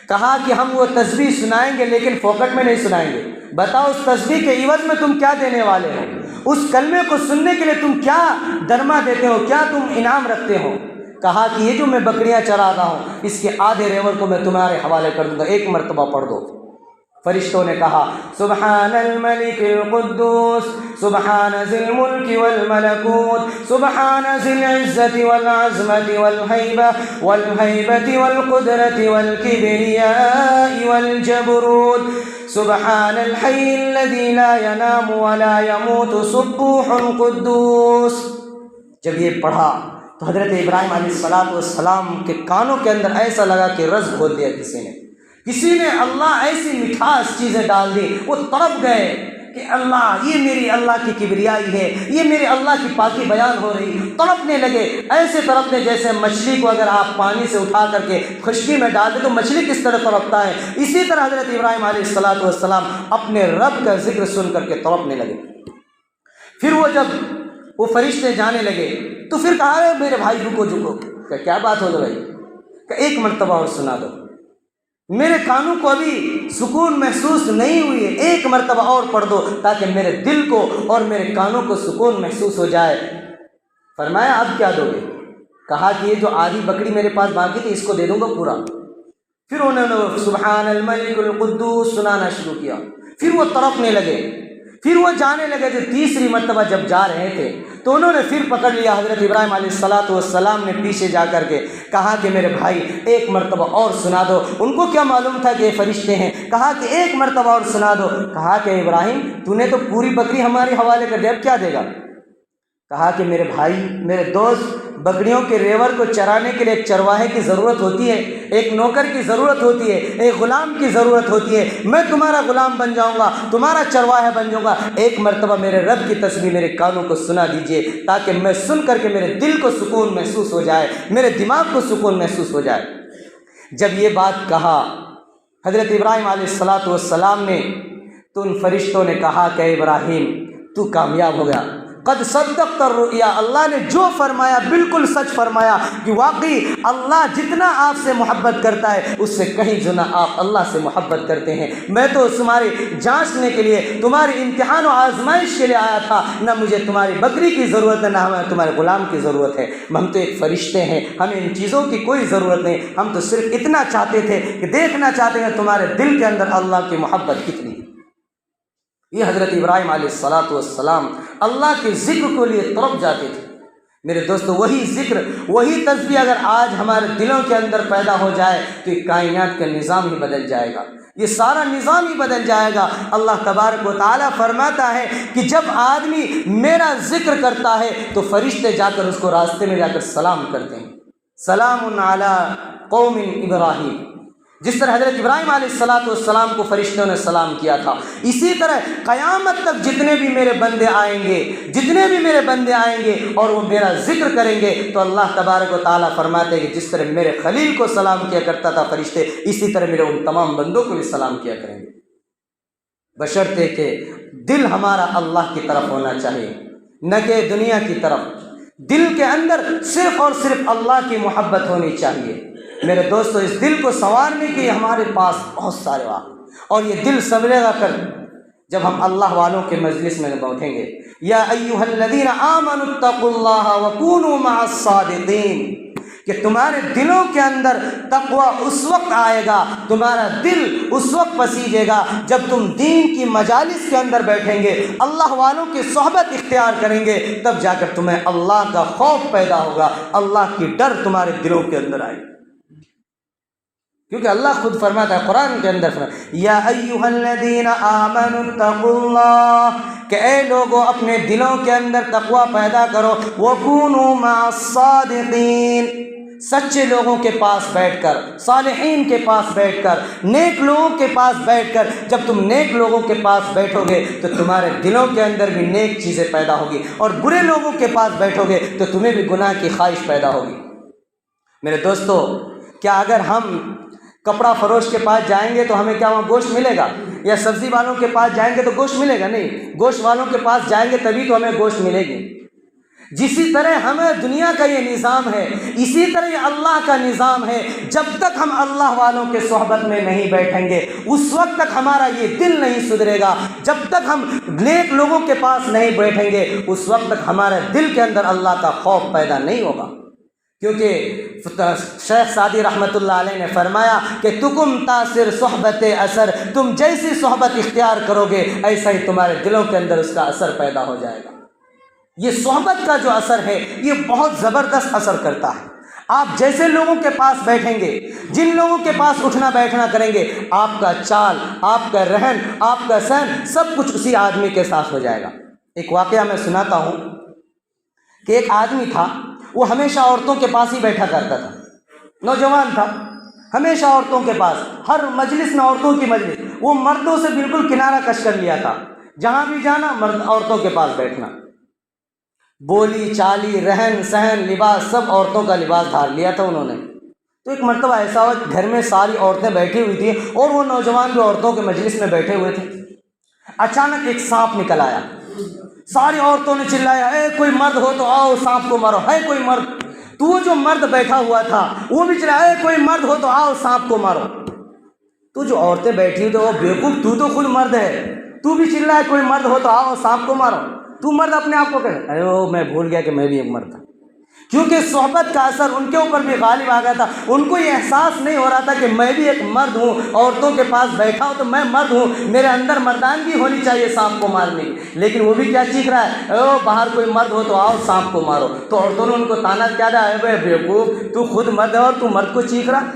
کہا کہ ہم وہ تسبیح سنائیں گے لیکن فوکٹ میں نہیں سنائیں گے، بتاؤ اس تسبیح کے عوض میں تم کیا دینے والے ہو؟ اس کلمے کو سننے کے لیے تم کیا درما دیتے ہو، کیا تم انعام رکھتے ہو؟ کہا کہ یہ جو میں بکریاں چرا رہا ہوں اس کے آدھے ریوڑ کو میں تمہارے حوالے کر دوں گا، ایک مرتبہ پڑھ دو۔ فرشتوں نے کہا سبحان الملک القدوس سبحان ذی الملک والملکوت سبحان ذی العزت والعظمت والہیبت والقدرت والکبریاء والجبروت سبحان الحی الذی لا ینام ولا یموت سبوح قدوس۔ جب یہ پڑھا تو حضرت ابراہیم علیہ السلام کے کانوں کے اندر ایسا لگا کہ رز کھول دیا کسی نے اللہ ایسی مٹھاس چیزیں ڈال دی، وہ تڑپ گئے کہ اللہ، یہ میری اللہ کی کبریائی ہے، یہ میرے اللہ کی پاکی بیان ہو رہی، تڑپنے لگے، ایسے تڑپنے جیسے مچھلی کو اگر آپ پانی سے اٹھا کر کے خشکی میں ڈال دیں تو مچھلی کس طرح تڑپتا ہے، اسی طرح حضرت ابراہیم علیہ السلام اپنے رب کا ذکر سن کر کے تڑپنے لگے۔ پھر وہ جب وہ فرشتے جانے لگے تو پھر کہا میرے بھائی رکو رکو، کیا بات ہو گئی بھائی؟ کہ ایک مرتبہ اور سنا دو، میرے کانوں کو ابھی سکون محسوس نہیں ہوئی ہے، ایک مرتبہ اور پڑھ دو تاکہ میرے دل کو اور میرے کانوں کو سکون محسوس ہو جائے۔ فرمایا اب کیا دو گے؟ کہا کہ یہ جو آدھی بکری میرے پاس باقی تھی اس کو دے دوں گا پورا۔ پھر انہوں نے سبحان الملک القدوس سنانا شروع کیا، پھر وہ تڑپنے لگے، پھر وہ جانے لگے۔ جو تیسری مرتبہ جب جا رہے تھے تو انہوں نے پھر پکڑ لیا حضرت ابراہیم علیہ السلام نے پیچھے جا کر کے کہا کہ میرے بھائی ایک مرتبہ اور سنا دو۔ ان کو کیا معلوم تھا کہ یہ فرشتے ہیں، کہا کہ ایک مرتبہ اور سنا دو۔ کہا کہ ابراہیم تو نے تو پوری بکری ہمارے حوالے کر دیا، اب کیا دے گا؟ کہا کہ میرے بھائی، میرے دوست، بکریوں کے ریوڑ کو چرانے کے لیے ایک چرواہے کی ضرورت ہوتی ہے، ایک نوکر کی ضرورت ہوتی ہے، ایک غلام کی ضرورت ہوتی ہے۔ میں تمہارا غلام بن جاؤں گا، تمہارا چرواہا بن جاؤں گا۔ ایک مرتبہ میرے رب کی تسبیح میرے کانوں کو سنا دیجئے تاکہ میں سن کر کے میرے دل کو سکون محسوس ہو جائے، میرے دماغ کو سکون محسوس ہو جائے۔ جب یہ بات کہا حضرت ابراہیم علیہ السلام نے تو ان فرشتوں نے کہا کہ ابراہیم تو کامیاب ہو گیا، قد صدقت الرؤیا، اللہ نے جو فرمایا بالکل سچ فرمایا کہ واقعی اللہ جتنا آپ سے محبت کرتا ہے اس سے کہیں گنا آپ اللہ سے محبت کرتے ہیں۔ میں تو تمہاری جانچنے کے لیے، تمہاری امتحان و آزمائش کے لیے آیا تھا، نہ مجھے تمہاری بکری کی ضرورت ہے نہ ہمیں تمہارے غلام کی ضرورت ہے، ہم تو ایک فرشتے ہیں، ہمیں ان چیزوں کی کوئی ضرورت نہیں، ہم تو صرف اتنا چاہتے تھے کہ دیکھنا چاہتے ہیں تمہارے دل کے اندر اللہ کی محبت کتنی ہے۔ یہ حضرت ابراہیم علیہ السلام اللہ کے ذکر کے لیے تڑپ جاتے تھے میرے دوستو وہی ذکر، وہی تسبیح اگر آج ہمارے دلوں کے اندر پیدا ہو جائے تو یہ کائنات کا نظام ہی بدل جائے گا، یہ سارا نظام ہی بدل جائے گا۔ اللہ تبارک و تعالیٰ فرماتا ہے کہ جب آدمی میرا ذکر کرتا ہے تو فرشتے جا کر اس کو راستے میں جا کر سلام کرتے ہیں، سلام علی قوم ابراہیم، جس طرح حضرت ابراہیم علیہ السلام کو فرشتوں نے سلام کیا تھا، اسی طرح قیامت تک جتنے بھی میرے بندے آئیں گے اور وہ میرا ذکر کریں گے تو اللہ تبارک و تعالیٰ فرماتے ہیں کہ جس طرح میرے خلیل کو سلام کیا کرتا تھا فرشتے، اسی طرح میرے ان تمام بندوں کو بھی سلام کیا کریں گے، بشرطے کہ دل ہمارا اللہ کی طرف ہونا چاہیے، نہ کہ دنیا کی طرف۔ دل کے اندر صرف اور صرف اللہ کی محبت ہونی چاہیے۔ میرے دوستو اس دل کو سنوارنے کے ہمارے پاس بہت سارے وقت، اور یہ دل سنورے گا کر جب ہم اللہ والوں کے مجلس میں بیٹھیں گے۔ یا ایھا الذین آمنوا اتقوا اللہ وکونوا مع الصادقین، کہ تمہارے دلوں کے اندر تقوی اس وقت آئے گا، تمہارا دل اس وقت پسیجے گا جب تم دین کی مجالس کے اندر بیٹھیں گے، اللہ والوں کی صحبت اختیار کریں گے، تب جا کر تمہیں اللہ کا خوف پیدا ہوگا، اللہ کی ڈر تمہارے دلوں کے اندر آئے گا، کیونکہ اللہ خود فرماتا ہے قرآن کے اندر یا ایھا الذین آمنوا اتقوا اللہ، کہ اے لوگوں اپنے دلوں کے اندر تقوی پیدا کرو، وکونوا مع الصادقین، سچے لوگوں کے پاس بیٹھ کر، صالحین کے پاس بیٹھ کر، نیک لوگوں کے پاس بیٹھ کر، جب تم نیک لوگوں کے پاس بیٹھو گے تو تمہارے دلوں کے اندر بھی نیک چیزیں پیدا ہوگی، اور برے لوگوں کے پاس بیٹھو گے تو تمہیں بھی گناہ کی خواہش پیدا ہوگی۔ میرے دوستو کیا اگر ہم کپڑا فروش کے پاس جائیں گے تو ہمیں کیا وہاں گوشت ملے گا؟ یا سبزی والوں کے پاس جائیں گے تو گوشت ملے گا؟ نہیں، گوشت والوں کے پاس جائیں گے تبھی تو ہمیں گوشت ملے گی۔ جسی طرح ہمیں دنیا کا یہ نظام ہے، اسی طرح یہ اللہ کا نظام ہے۔ جب تک ہم اللہ والوں کے صحبت میں نہیں بیٹھیں گے اس وقت تک ہمارا یہ دل نہیں سدھرے گا، جب تک ہم نیک لوگوں کے پاس نہیں بیٹھیں گے اس وقت تک ہمارے دل کے اندر اللہ کا خوف پیدا نہیں ہوگا، کیونکہ شیخ سعدی رحمۃ اللہ علیہ نے فرمایا کہ تکم تاثر صحبت اثر، تم جیسی صحبت اختیار کرو گے ایسا ہی تمہارے دلوں کے اندر اس کا اثر پیدا ہو جائے گا۔ یہ صحبت کا جو اثر ہے یہ بہت زبردست اثر کرتا ہے۔ آپ جیسے لوگوں کے پاس بیٹھیں گے، جن لوگوں کے پاس اٹھنا بیٹھنا کریں گے، آپ کا چال، آپ کا رہن، آپ کا سہن سب کچھ اسی آدمی کے ساتھ ہو جائے گا۔ ایک واقعہ میں سناتا ہوں کہ ایک آدمی تھا، وہ ہمیشہ عورتوں کے پاس ہی بیٹھا کرتا تھا، نوجوان تھا، ہمیشہ عورتوں کے پاس، ہر مجلس میں عورتوں کی مجلس، وہ مردوں سے بالکل کنارہ کش کر لیا تھا، جہاں بھی جانا مرد عورتوں کے پاس بیٹھنا، بولی چالی رہن سہن لباس سب عورتوں کا لباس دھار لیا تھا انہوں نے۔ تو ایک مرتبہ ایسا ہوا گھر میں ساری عورتیں بیٹھی ہوئی تھیں اور وہ نوجوان بھی عورتوں کے مجلس میں بیٹھے ہوئے تھے، اچانک ایک سانپ نکل آیا، ساری عورتوں نے چلایا، اے کوئی مرد ہو تو آؤ سانپ کو مارو، ہے کوئی مرد؟ تو وہ جو مرد بیٹھا ہوا تھا وہ بھی چلا، اے کوئی مرد ہو تو آؤ سانپ کو مارو۔ تو جو عورتیں بیٹھی ہوئی تو وہ بیوقوف، تو خود مرد ہے، تو بھی چل رہا ہے کوئی مرد ہو تو آؤ سانپ کو مارو، تو مرد اپنے آپ کو کہے، ارے وہ میں بھول گیا کہ میں بھی ایک مرد تھا، کیونکہ صحبت کا اثر ان کے اوپر بھی غالب آ گیا تھا، ان کو یہ احساس نہیں ہو رہا تھا کہ میں بھی ایک مرد ہوں، عورتوں کے پاس بیٹھا ہوں تو میں مرد ہوں، میرے اندر مردانگی ہونی چاہیے سانپ کو مارنے کی، لیکن وہ بھی کیا چیخ رہا ہے، او باہر کوئی مرد ہو تو آؤ سانپ کو مارو۔ تو عورتوں نے ان کو تانا کیا رہا ہے، بے بیوقوف تو خود مرد ہے اور تو مرد کو چیخ رہا۔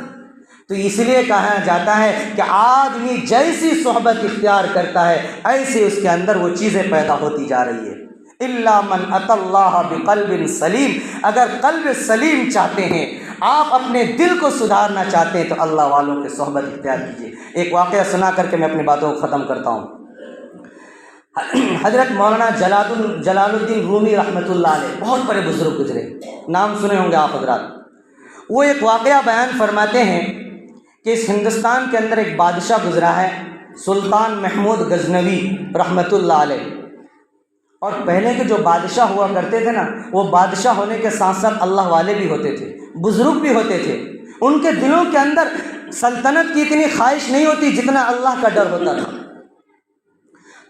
تو اس لیے کہا جاتا ہے کہ آدمی جیسی صحبت اختیار کرتا ہے ایسے اس کے اندر وہ چیزیں پیدا ہوتی جا رہی ہے۔ الا من اتى اللہ بقلب سلیم، اگر قلب سلیم چاہتے ہیں، آپ اپنے دل کو سدھارنا چاہتے ہیں تو اللہ والوں کی صحبت اختیار کیجیے۔ ایک واقعہ سنا کر کے میں اپنی باتوں کو ختم کرتا ہوں۔ حضرت مولانا جلال الدین رومی رحمۃ اللہ علیہ بہت بڑے بزرگ گزرے، نام سنے ہوں گے آپ حضرات۔ وہ ایک واقعہ بیان فرماتے ہیں کہ اس ہندوستان کے اندر ایک بادشاہ گزرا ہے، سلطان محمود غزنوی رحمۃ اللہ علیہ۔ اور پہلے کے جو بادشاہ ہوا کرتے تھے نا، وہ بادشاہ ہونے کے ساتھ ساتھ اللہ والے بھی ہوتے تھے، بزرگ بھی ہوتے تھے، ان کے دلوں کے اندر سلطنت کی اتنی خواہش نہیں ہوتی جتنا اللہ کا ڈر ہوتا تھا۔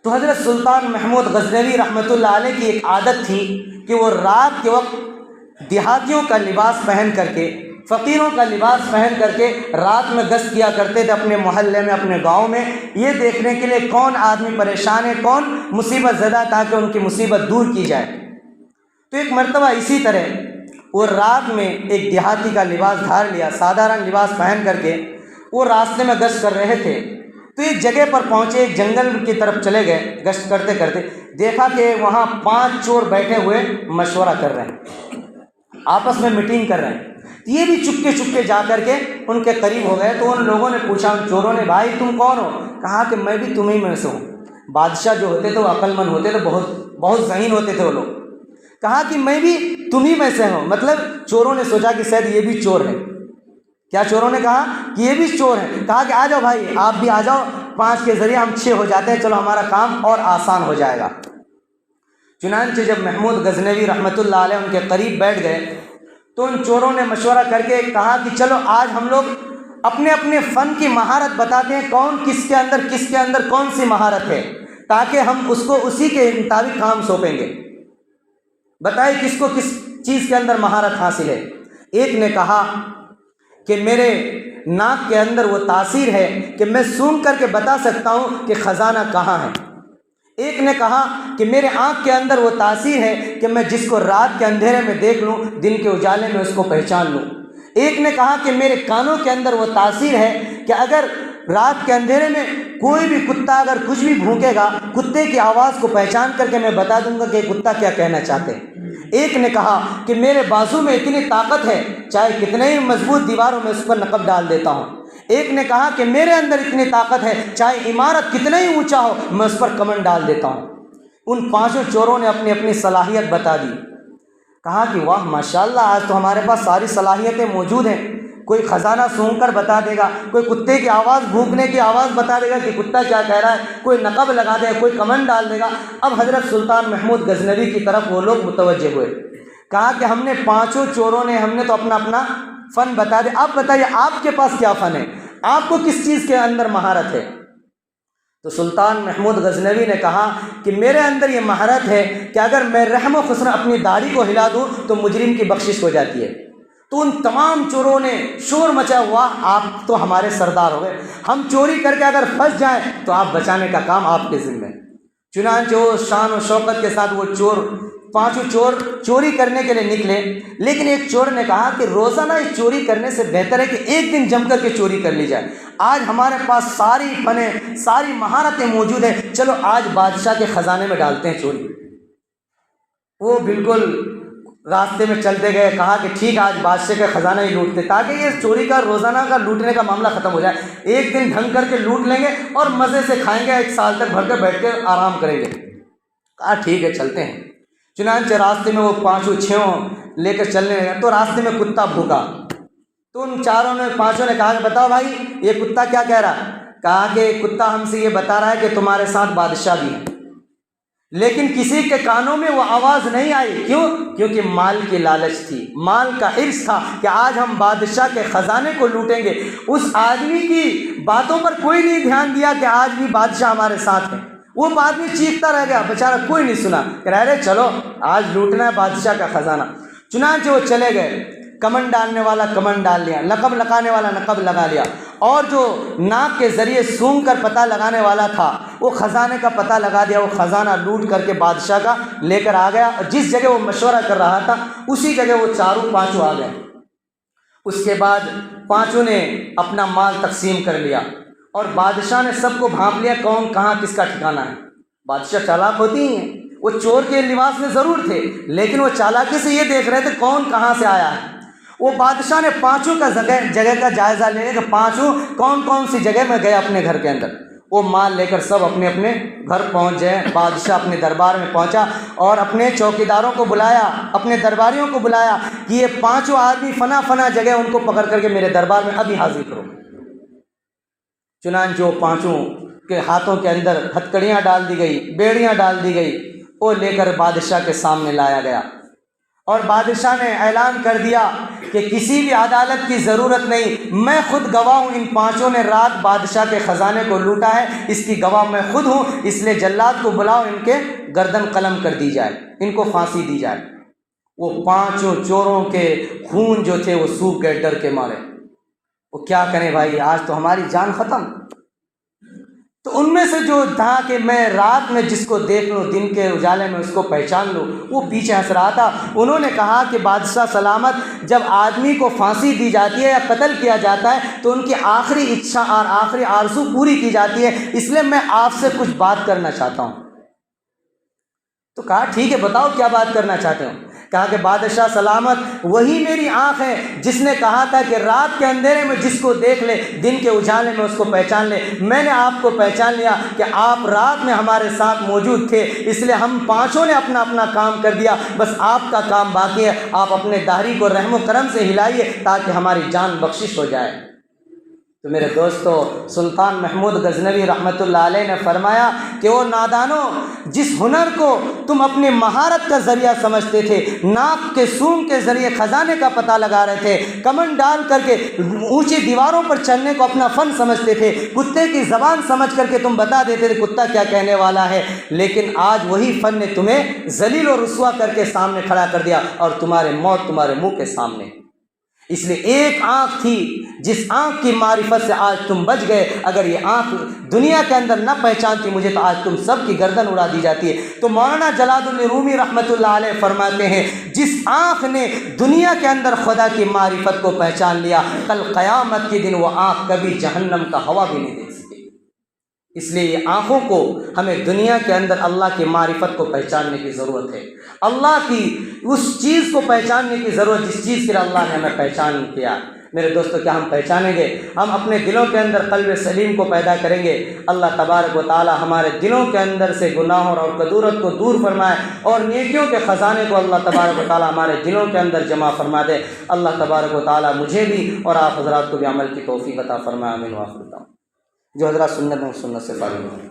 تو حضرت سلطان محمود غزنوی رحمۃ اللہ علیہ کی ایک عادت تھی کہ وہ رات کے وقت دیہاتیوں کا لباس پہن کر کے، فقیروں کا لباس پہن کر کے رات میں گشت کیا کرتے تھے اپنے محلے میں، اپنے گاؤں میں، یہ دیکھنے کے لیے کون آدمی پریشان ہے، کون مصیبت زدہ، تاکہ ان کی مصیبت دور کی جائے۔ تو ایک مرتبہ اسی طرح وہ رات میں ایک دیہاتی کا لباس دھار لیا، سادھارن لباس پہن کر کے وہ راستے میں گشت کر رہے تھے، تو ایک جگہ پر پہنچے، ایک جنگل کی طرف چلے گئے گشت کرتے کرتے، دیکھا کہ وہاں 5 چور بیٹھے ہوئے مشورہ کر رہے ہیں، آپس میں میٹنگ کر رہے ہیں۔ یہ بھی چپکے چپکے جا کر کے ان کے قریب ہو گئے، تو ان لوگوں نے پوچھا، ان چوروں نے، بھائی تم کون ہو؟ کہا کہ میں بھی تمہیں میں سے ہوں۔ بادشاہ جو ہوتے تھے وہ عقل مند ہوتے تھے، بہت ذہین ہوتے تھے وہ لوگ۔ کہا کہ میں بھی تمہیں میں سے ہوں، مطلب چوروں نے سوچا کہ شاید یہ بھی چور ہے۔ کیا چوروں نے کہا کہ یہ بھی چور ہے؟ کہا کہ آ جاؤ بھائی، آپ بھی آ جاؤ، 5 کے ذریعے ہم 6 ہو جاتے ہیں، چلو ہمارا کام اور آسان ہو جائے گا۔ چنانچہ جب محمود غزنوی رحمۃ اللہ علیہ ان کے قریب بیٹھ گئے تو ان چوروں نے مشورہ کر کے کہا کہ چلو آج ہم لوگ اپنے اپنے فن کی مہارت بتاتے ہیں، کون کس کے اندر کون سی مہارت ہے، تاکہ ہم اس کو اسی کے مطابق کام سونپیں گے۔ بتائیں کس کو کس چیز کے اندر مہارت حاصل ہے؟ ایک نے کہا کہ میرے ناک کے اندر وہ تاثیر ہے کہ میں سونگھ کر کے بتا سکتا ہوں کہ خزانہ کہاں ہے۔ ایک نے کہا کہ میرے آنکھ کے اندر وہ تاثیر ہے کہ میں جس کو رات کے اندھیرے میں دیکھ لوں، دن کے اجالے میں اس کو پہچان لوں۔ ایک نے کہا کہ میرے کانوں کے اندر وہ تاثیر ہے کہ اگر رات کے اندھیرے میں کوئی بھی کتا اگر کچھ بھی بھونکے گا، کتے کی آواز کو پہچان کر کے میں بتا دوں گا کہ کتا کیا کہنا چاہتے ہیں۔ ایک نے کہا کہ میرے بازو میں اتنی طاقت ہے، چاہے کتنے ہی مضبوط دیواروں میں اس پر نقب ڈال دیتا ہوں۔ ایک نے کہا کہ میرے اندر اتنی طاقت ہے، چاہے عمارت کتنا ہی اونچا ہو میں اس پر کمن ڈال دیتا ہوں۔ ان 5 چوروں نے اپنی اپنی صلاحیت بتا دی۔ کہا کہ واہ ماشاءاللہ، آج تو ہمارے پاس ساری صلاحیتیں موجود ہیں، کوئی خزانہ سونگھ کر بتا دے گا، کوئی کتے کی آواز، بھونکنے کی آواز بتا دے گا کہ کتا کیا کہہ رہا ہے، کوئی نقب لگا دے گا، کوئی کمن ڈال دے گا۔ اب حضرت سلطان محمود غزنوی کی طرف وہ لوگ متوجہ ہوئے۔ کہا کہ ہم نے 5 چوروں نے ہم نے تو اپنا اپنا فن بتا دیا، آپ بتائیے آپ کے پاس کیا فن ہے، آپ کو کس چیز کے اندر مہارت ہے؟ تو سلطان محمود غزنوی نے کہا کہ میرے اندر یہ مہارت ہے کہ اگر میں رحم و خسن اپنی داڑھی کو ہلا دوں تو مجرم کی بخشش ہو جاتی ہے۔ تو ان تمام چوروں نے شور مچا ہوا، آپ تو ہمارے سردار ہو گئے، ہم چوری کر کے اگر پھنس جائیں تو آپ بچانے کا کام آپ کے ذمہ ہے۔ چنانچہ وہ شان و شوکت کے ساتھ وہ 5 چور چوری کرنے کے لیے نکلے، لیکن ایک چور نے کہا کہ روزانہ اس چوری کرنے سے بہتر ہے کہ ایک دن جم کر کے چوری کر لی جائے۔ آج ہمارے پاس ساری فنیں، ساری مہارتیں موجود ہیں، چلو آج بادشاہ کے خزانے میں ڈالتے ہیں چوری۔ وہ بالکل راستے میں چلتے گئے، کہا کہ ٹھیک آج بادشاہ کے خزانہ ہی لوٹتے، تاکہ یہ چوری کا روزانہ کا لوٹنے کا معاملہ ختم ہو جائے، ایک دن ڈھنگ کر کے لوٹ لیں گے اور مزے سے کھائیں گے، 1 سال تک بھر کے بیٹھ کے آرام کریں گے۔ کہا ٹھیک ہے چلتے ہیں۔ چنانچہ راستے میں وہ 5 6 لے کر چلنے لگے تو راستے میں کتا بھوکا، تو ان 5 نے کہا کہ بتاؤ بھائی یہ کتا کیا کہہ رہا ہے؟ کہا کہ کتا ہم سے یہ بتا رہا ہے کہ تمہارے ساتھ بادشاہ بھی ہے، لیکن کسی کے کانوں میں وہ آواز نہیں آئی۔ کیوں؟ کیونکہ مال کی لالچ تھی، مال کا حرص تھا کہ آج ہم بادشاہ کے خزانے کو لوٹیں گے۔ اس آدمی کی باتوں پر کوئی نہیں دھیان دیا کہ آج بھی بادشاہ ہمارے ساتھ ہے۔ وہ آدمی چیختا رہ گیا، بیچارہ کوئی نہیں سنا، کہہ رہے چلو آج لوٹنا ہے بادشاہ کا خزانہ۔ چنانچہ وہ چلے گئے، کمن ڈالنے والا کمن ڈال لیا، نقب لگانے والا نقب لگا لیا، اور جو ناک کے ذریعے سونگھ کر پتہ لگانے والا تھا وہ خزانے کا پتہ لگا دیا۔ وہ خزانہ لوٹ کر کے بادشاہ کا لے کر آ گیا، اور جس جگہ وہ مشورہ کر رہا تھا اسی جگہ وہ 5 آ گئے۔ اس کے بعد 5 نے اپنا مال تقسیم کر لیا، اور بادشاہ نے سب کو بھانپ لیا کون کہاں کس کا ٹھکانہ ہے۔ بادشاہ چالاک ہوتی ہی ہیں، وہ چور کے لباس میں ضرور تھے لیکن وہ چالاکی سے یہ دیکھ رہے تھے کون کہاں سے آیا ہے۔ وہ بادشاہ نے 5 کا جگہ کا جائزہ لے کہ 5 کون سی جگہ میں گئے اپنے گھر کے اندر۔ وہ مال لے کر سب اپنے اپنے گھر پہنچ گئے۔ بادشاہ اپنے دربار میں پہنچا اور اپنے چوکیداروں کو بلایا، اپنے درباریوں کو بلایا کہ یہ 5 آدمی فنا جگہ ان کو پکڑ کر کے میرے دربار میں ابھی حاضر کرو۔ چنانچہ وہ 5 کے ہاتھوں کے اندر ہتکڑیاں ڈال دی گئی، بیڑیاں ڈال دی گئی، وہ لے کر بادشاہ کے سامنے لایا گیا، اور بادشاہ نے اعلان کر دیا کہ کسی بھی عدالت کی ضرورت نہیں، میں خود گواہ ہوں، ان 5 نے رات بادشاہ کے خزانے کو لوٹا ہے، اس کی گواہ میں خود ہوں، اس لیے جلاد کو بلاؤ، ان کے گردن قلم کر دی جائے، ان کو پھانسی دی جائے۔ وہ 5 چوروں کے خون جو تھے وہ سوکھ گئے ڈر کے مارے۔ وہ کیا کریں بھائی، آج تو ہماری جان ختم۔ تو ان میں سے جو تھا کہ میں رات میں جس کو دیکھ لوں دن کے اجالے میں اس کو پہچان لوں، وہ پیچھے ہنس رہا تھا۔ انہوں نے کہا کہ بادشاہ سلامت، جب آدمی کو پھانسی دی جاتی ہے یا قتل کیا جاتا ہے تو ان کی آخری اچھا اور آخری آرزو پوری کی جاتی ہے، اس لیے میں آپ سے کچھ بات کرنا چاہتا ہوں۔ تو کہا ٹھیک ہے، بتاؤ کیا بات کرنا چاہتے ہو؟ کہا کہ بادشاہ سلامت، وہی میری آنکھ ہے جس نے کہا تھا کہ رات کے اندھیرے میں جس کو دیکھ لے دن کے اجالے میں اس کو پہچان لے۔ میں نے آپ کو پہچان لیا کہ آپ رات میں ہمارے ساتھ موجود تھے، اس لیے ہم پانچوں نے اپنا اپنا کام کر دیا، بس آپ کا کام باقی ہے۔ آپ اپنے داڑھی کو رحم و کرم سے ہلائیے تاکہ ہماری جان بخشش ہو جائے۔ تو میرے دوستو، سلطان محمود غزنوی رحمۃ اللہ علیہ نے فرمایا کہ وہ نادانو، جس ہنر کو تم اپنی مہارت کا ذریعہ سمجھتے تھے، ناک کے سونگ کے ذریعے خزانے کا پتہ لگا رہے تھے، کمن ڈال کر کے اونچی دیواروں پر چڑھنے کو اپنا فن سمجھتے تھے، کتے کی زبان سمجھ کر کے تم بتا دیتے تھے کتا کیا کہنے والا ہے، لیکن آج وہی فن نے تمہیں ذلیل و رسوا کر کے سامنے کھڑا کر دیا اور تمہارے موت تمہارے منہ کے سامنے۔ اس لیے ایک آنکھ تھی، جس آنکھ کی معرفت سے آج تم بچ گئے، اگر یہ آنکھ دنیا کے اندر نہ پہچانتی مجھے تو آج تم سب کی گردن اڑا دی جاتی ہے۔ تو مولانا جلال الدین رومی رحمۃ اللہ علیہ فرماتے ہیں، جس آنکھ نے دنیا کے اندر خدا کی معرفت کو پہچان لیا، کل قیامت کے دن وہ آنکھ کبھی جہنم کا ہوا بھی نہیں دیکھ سکے۔ اس لیے یہ آنکھوں کو ہمیں دنیا کے اندر اللہ کی معرفت کو پہچاننے کی ضرورت ہے، اللہ کی اس چیز کو پہچاننے کی ضرورت جس چیز کے لیے اللہ نے ہمیں پہچان کیا۔ میرے دوستو، کیا ہم پہچانیں گے؟ ہم اپنے دلوں کے اندر قلب سلیم کو پیدا کریں گے، اللہ تبارک و تعالی ہمارے دلوں کے اندر سے گناہوں اور کدورت کو دور فرمائے اور نیکیوں کے خزانے کو اللہ تبارک و تعالی ہمارے دلوں کے اندر جمع فرما دے۔ اللہ تبارک و تعالی مجھے بھی اور آپ حضرات کو بھی عمل کی توفیق عطا فرمائے، آمین۔ جو حضرات سنت ہیں سنت سے فارغ ہوں۔